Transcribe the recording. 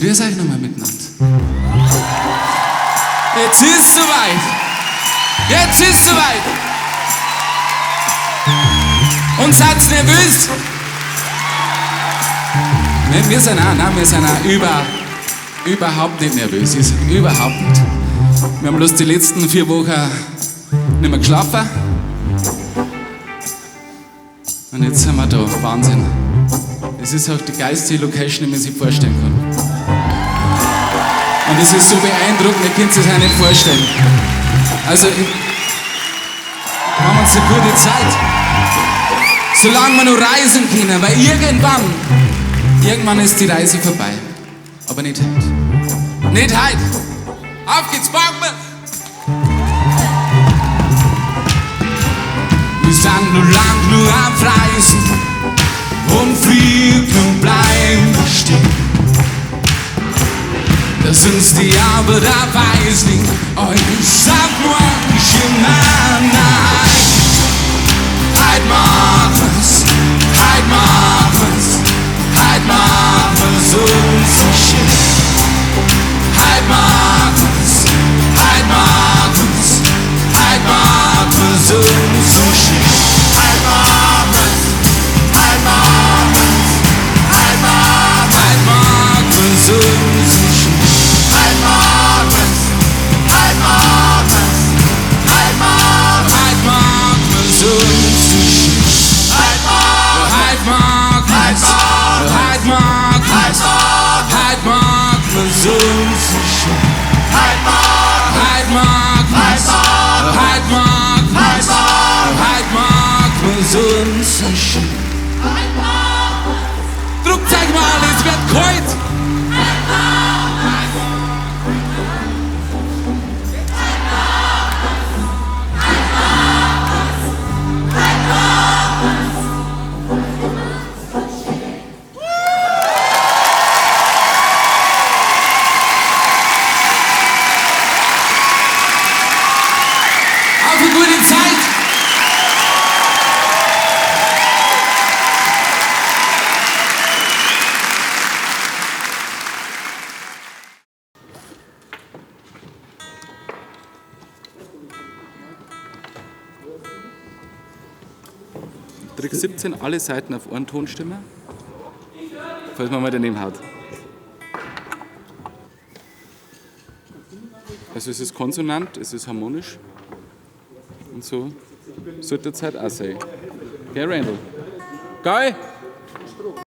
Grüß euch nochmal miteinander. Jetzt ist soweit. Jetzt ist soweit. Und seid nervös? Nein, wir sind auch überhaupt nicht nervös. Überhaupt nicht. Wir haben bloß die letzten 4 Wochen nicht mehr geschlafen. Und jetzt sind wir da. Wahnsinn. Das ist auch die geilste Location, die man sich vorstellen kann. Und es ist so beeindruckend, ihr könnt es euch auch nicht vorstellen. Also, machen wir uns eine gute Zeit. Solange wir noch reisen können, weil irgendwann ist die Reise vorbei. Aber nicht heute. Nicht heute. Auf geht's, packen wir! Wir sind nur lang nur am Reisen und fliegen bleiben stehen. Dass uns die Arbeit weiß nicht, ich sag nur nein. Heute machen wir's uns so schön. Heute machen wir's uns so schön. Druckt euch mal, es wird kalt! Auf eine gute Zeit! Trick 17, alle Seiten auf einen Tonstimme, falls man mal daneben haut. Also es ist konsonant, es ist harmonisch und so sollte es halt auch sein. Gell, Randall? Geil!